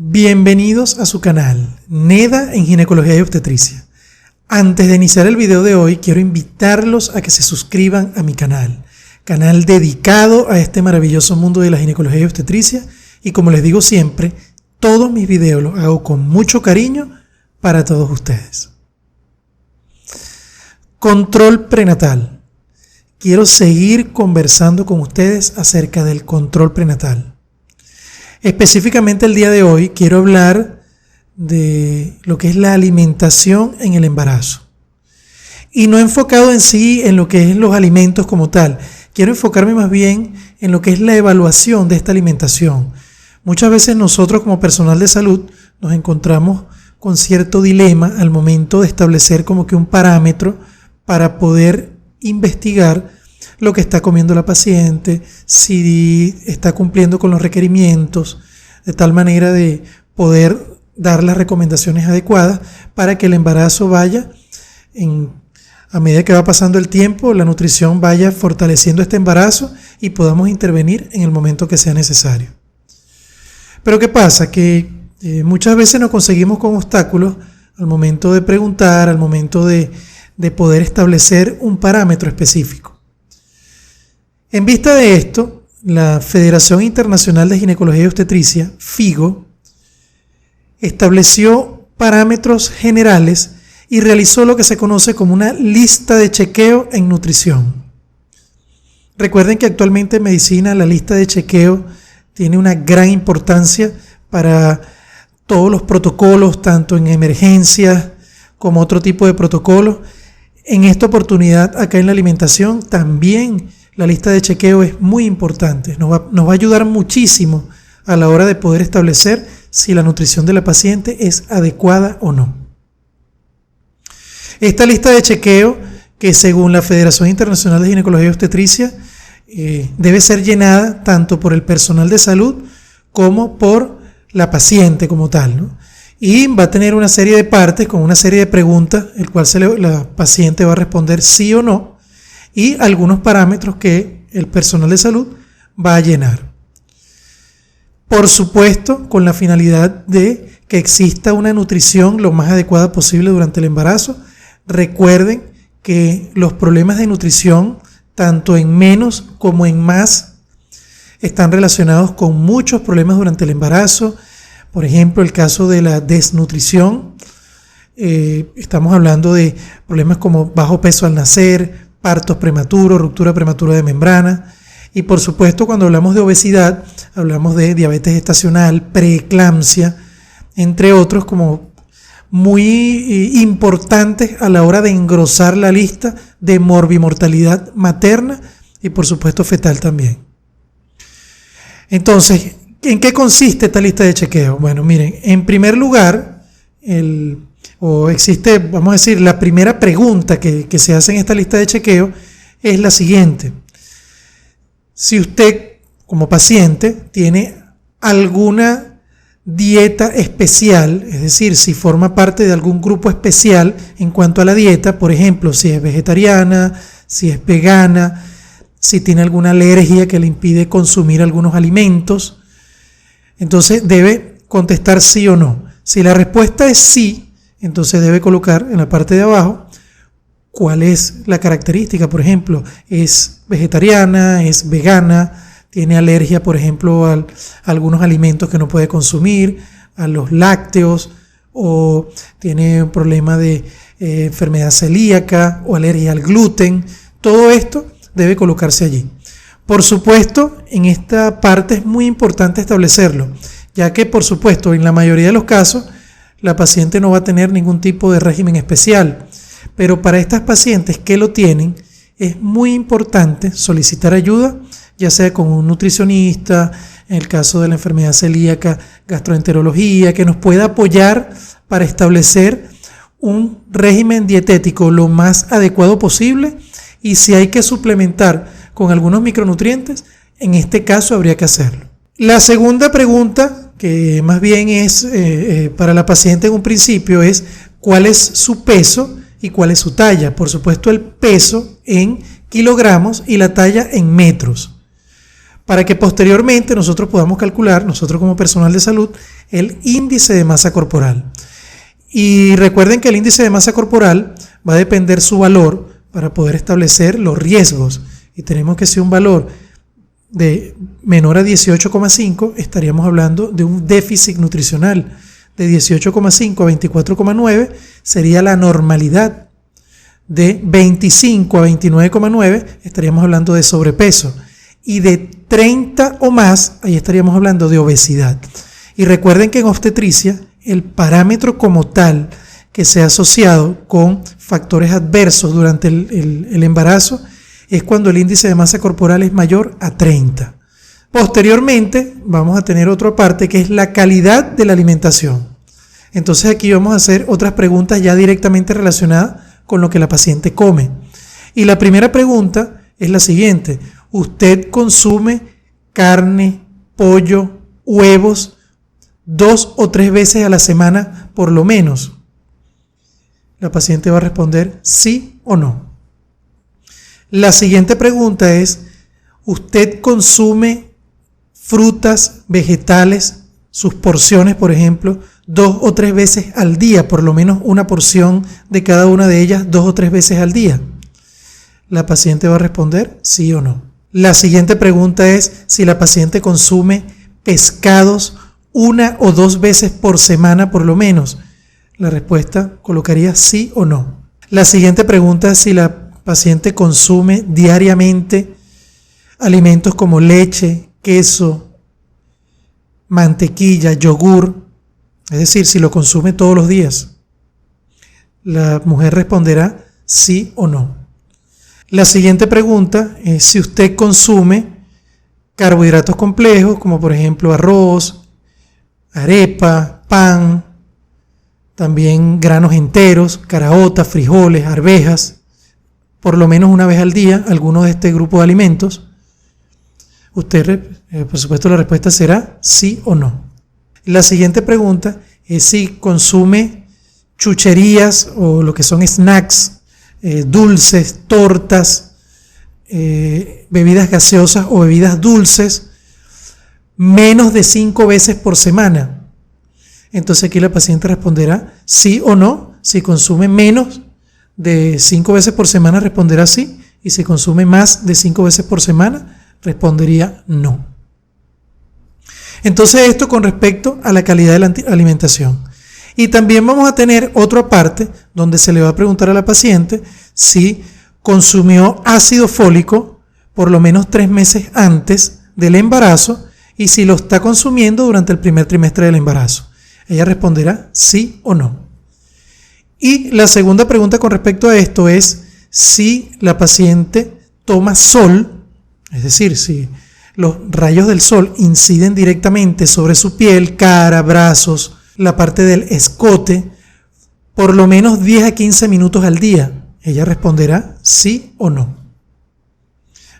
Bienvenidos a su canal, NEDA en Ginecología y Obstetricia. Antes de iniciar el video de hoy, quiero invitarlos a que se suscriban a mi canal dedicado a este maravilloso mundo de la ginecología y obstetricia. Y como les digo siempre, todos mis videos los hago con mucho cariño para todos ustedes. Control prenatal. Quiero seguir conversando con ustedes acerca del control prenatal. Específicamente el día de hoy quiero hablar de lo que es la alimentación en el embarazo. Y no enfocado en sí en lo que es los alimentos como tal. Quiero enfocarme más bien en lo que es la evaluación de esta alimentación. Muchas veces nosotros como personal de salud nos encontramos con cierto dilema al momento de establecer como que un parámetro para poder investigar lo que está comiendo la paciente, si está cumpliendo con los requerimientos, de tal manera de poder dar las recomendaciones adecuadas para que el embarazo vaya, a medida que va pasando el tiempo, la nutrición vaya fortaleciendo este embarazo y podamos intervenir en el momento que sea necesario. Pero ¿qué pasa? Que muchas veces nos conseguimos con obstáculos al momento de preguntar, al momento de poder establecer un parámetro específico. En vista de esto, la Federación Internacional de Ginecología y Obstetricia, FIGO, estableció parámetros generales y realizó lo que se conoce como una lista de chequeo en nutrición. Recuerden que actualmente en medicina la lista de chequeo tiene una gran importancia para todos los protocolos, tanto en emergencias como otro tipo de protocolos. En esta oportunidad, acá en la alimentación, también la lista de chequeo es muy importante. Nos va a ayudar muchísimo a la hora de poder establecer si la nutrición de la paciente es adecuada o no. Esta lista de chequeo, que según la Federación Internacional de Ginecología y Obstetricia, debe ser llenada tanto por el personal de salud como por la paciente como tal, ¿no? Y va a tener una serie de partes con una serie de preguntas, el cual la paciente va a responder sí o no, y algunos parámetros que el personal de salud va a llenar. Por supuesto, con la finalidad de que exista una nutrición lo más adecuada posible durante el embarazo. Recuerden que los problemas de nutrición, tanto en menos como en más, están relacionados con muchos problemas durante el embarazo. Por ejemplo, el caso de la desnutrición. Estamos hablando de problemas como bajo peso al nacer, partos prematuros, ruptura prematura de membrana. Y por supuesto, cuando hablamos de obesidad, hablamos de diabetes gestacional, preeclampsia, entre otros, como muy importantes a la hora de engrosar la lista de morbimortalidad materna y por supuesto fetal también. Entonces, ¿en qué consiste esta lista de chequeo? Bueno, miren, en primer lugar, existe, vamos a decir, la primera pregunta que se hace en esta lista de chequeo es la siguiente. Si usted, como paciente, tiene alguna dieta especial, es decir, si forma parte de algún grupo especial en cuanto a la dieta, por ejemplo, si es vegetariana, si es vegana, si tiene alguna alergia que le impide consumir algunos alimentos, entonces debe contestar sí o no. Si la respuesta es sí, entonces debe colocar en la parte de abajo cuál es la característica. Por ejemplo, es vegetariana, es vegana, tiene alergia, por ejemplo, a algunos alimentos que no puede consumir, a los lácteos, o tiene un problema de enfermedad celíaca o alergia al gluten. Todo esto debe colocarse allí. Por supuesto, en esta parte es muy importante establecerlo, ya que, por supuesto, en la mayoría de los casos, la paciente no va a tener ningún tipo de régimen especial. Pero para estas pacientes que lo tienen, es muy importante solicitar ayuda, ya sea con un nutricionista, en el caso de la enfermedad celíaca, gastroenterología, que nos pueda apoyar para establecer un régimen dietético lo más adecuado posible, y si hay que suplementar con algunos micronutrientes, en este caso habría que hacerlo. La segunda pregunta, que más bien es para la paciente en un principio, es cuál es su peso y cuál es su talla. Por supuesto, el peso en kilogramos y la talla en metros. para que posteriormente nosotros podamos calcular, nosotros como personal de salud, el índice de masa corporal. Y recuerden que el índice de masa corporal va a depender su valor para poder establecer los riesgos. Y tenemos que si un valor de menor a 18,5, estaríamos hablando de un déficit nutricional. De 18,5 a 24,9 sería la normalidad. De 25 a 29,9 estaríamos hablando de sobrepeso. Y de 30 o más, ahí estaríamos hablando de obesidad. Y recuerden que en obstetricia, el parámetro como tal que se ha asociado con factores adversos durante el embarazo es cuando el índice de masa corporal es mayor a 30. Posteriormente vamos a tener otra parte que es la calidad de la alimentación. Entonces aquí vamos a hacer otras preguntas ya directamente relacionadas con lo que la paciente come. Y la primera pregunta es la siguiente: ¿usted consume carne, pollo, huevos 2 o 3 veces a la semana por lo menos? La paciente va a responder sí o no. La siguiente pregunta es: ¿usted consume frutas, vegetales, sus porciones, por ejemplo, 2 o 3 veces al día, por lo menos una porción de cada una de ellas 2 o 3 veces al día? La paciente va a responder sí o no. La siguiente pregunta es si la paciente consume pescados 1 o 2 veces por semana por lo menos. La respuesta colocaría sí o no. La siguiente pregunta es si la paciente consume diariamente alimentos como leche, queso, mantequilla, yogur, es decir, si lo consume todos los días. La mujer responderá sí o no. La siguiente pregunta es si usted consume carbohidratos complejos, como por ejemplo arroz, arepa, pan, también granos enteros, caraotas, frijoles, arvejas, por lo menos una vez al día, algunos de este grupo de alimentos. Usted, por supuesto, la respuesta será sí o no. La siguiente pregunta es si consume chucherías o lo que son snacks, dulces, tortas, bebidas gaseosas o bebidas dulces, menos de 5 veces por semana. Entonces aquí la paciente responderá sí o no. Si consume menos de 5 veces por semana, responderá sí. Y si consume más de 5 veces por semana, respondería no. Entonces esto con respecto a la calidad de la alimentación. Y también vamos a tener otra parte donde se le va a preguntar a la paciente si consumió ácido fólico por lo menos 3 meses antes del embarazo y si lo está consumiendo durante el primer trimestre del embarazo. Ella responderá sí o no. Y la segunda pregunta con respecto a esto es si la paciente toma sol, es decir, si los rayos del sol inciden directamente sobre su piel, cara, brazos, la parte del escote, por lo menos 10 a 15 minutos al día. Ella responderá sí o no.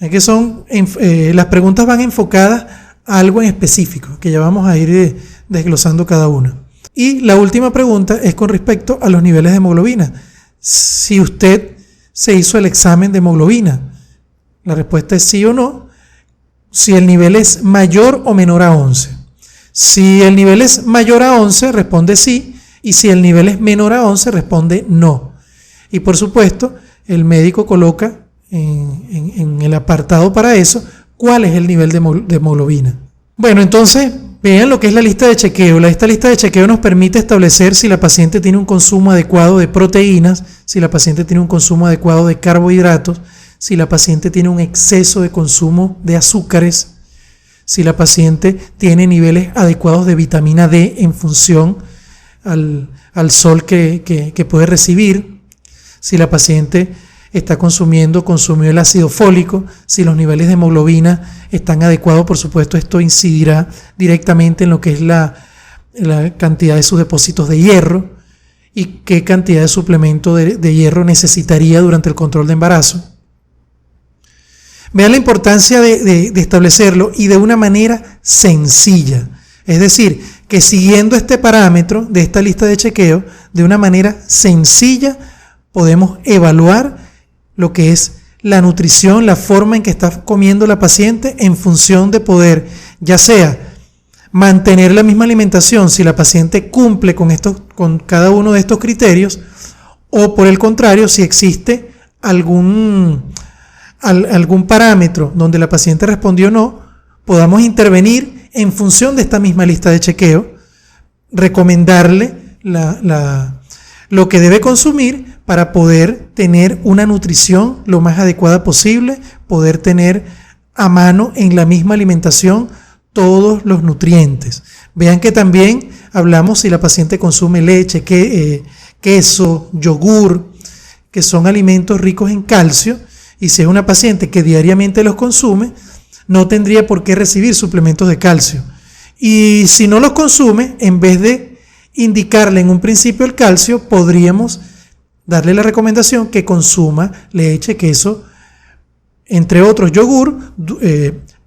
Es que las preguntas van enfocadas a algo en específico, que ya vamos a ir desglosando cada una. Y la última pregunta es con respecto a los niveles de hemoglobina. Si usted se hizo el examen de hemoglobina, la respuesta es sí o no. Si el nivel es mayor o menor a 11. Si el nivel es mayor a 11, responde sí. Y si el nivel es menor a 11, responde no. Y por supuesto, el médico coloca en el apartado para eso cuál es el nivel de hemoglobina. Bueno, entonces vean lo que es la lista de chequeo. Esta lista de chequeo nos permite establecer si la paciente tiene un consumo adecuado de proteínas, si la paciente tiene un consumo adecuado de carbohidratos, si la paciente tiene un exceso de consumo de azúcares, si la paciente tiene niveles adecuados de vitamina D en función al sol que puede recibir, si la paciente consumió el ácido fólico, si los niveles de hemoglobina están adecuados. Por supuesto, esto incidirá directamente en lo que es la cantidad de sus depósitos de hierro y qué cantidad de suplemento de hierro necesitaría durante el control de embarazo. Vean la importancia de establecerlo y de una manera sencilla. Es decir, que siguiendo este parámetro de esta lista de chequeo, de una manera sencilla podemos evaluar lo que es la nutrición, la forma en que está comiendo la paciente en función de poder, ya sea mantener la misma alimentación si la paciente cumple con cada uno de estos criterios, o por el contrario, si existe algún parámetro donde la paciente respondió no, podamos intervenir en función de esta misma lista de chequeo, recomendarle lo que debe consumir para poder tener una nutrición lo más adecuada posible, poder tener a mano en la misma alimentación todos los nutrientes. Vean que también hablamos si la paciente consume leche, queso, yogur, que son alimentos ricos en calcio, y si es una paciente que diariamente los consume, no tendría por qué recibir suplementos de calcio. Y si no los consume, en vez de indicarle en un principio el calcio, podríamos darle la recomendación que consuma leche, queso, entre otros yogur,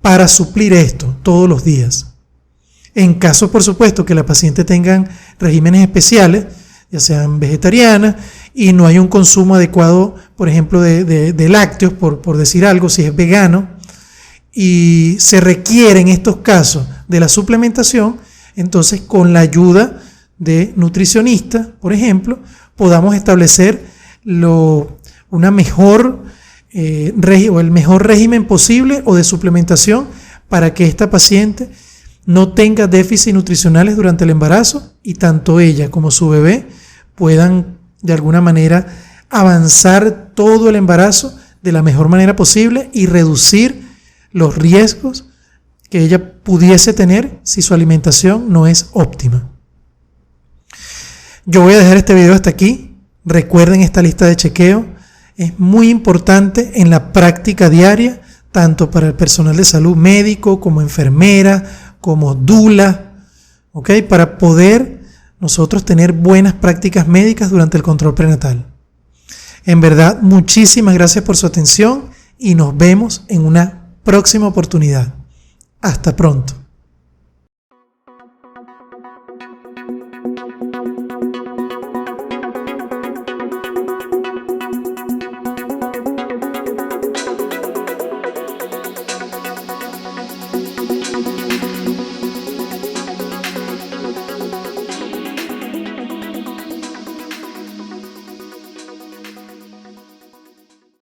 para suplir esto todos los días. En caso, por supuesto, que la paciente tenga regímenes especiales, ya sean vegetarianas, y no hay un consumo adecuado, por ejemplo, de lácteos, por decir algo, si es vegano, y se requiere en estos casos de la suplementación, entonces con la ayuda de nutricionistas, por ejemplo, podamos establecer una mejor o el mejor régimen posible o de suplementación para que esta paciente no tenga déficits nutricionales durante el embarazo y tanto ella como su bebé puedan de alguna manera avanzar todo el embarazo de la mejor manera posible y reducir los riesgos que ella pudiese tener si su alimentación no es óptima. Yo voy a dejar este video hasta aquí. Recuerden esta lista de chequeo. Es muy importante en la práctica diaria, tanto para el personal de salud, médico, como enfermera, como dula, ¿ok? Para poder nosotros tener buenas prácticas médicas durante el control prenatal. En verdad, muchísimas gracias por su atención y nos vemos en una próxima oportunidad. Hasta pronto.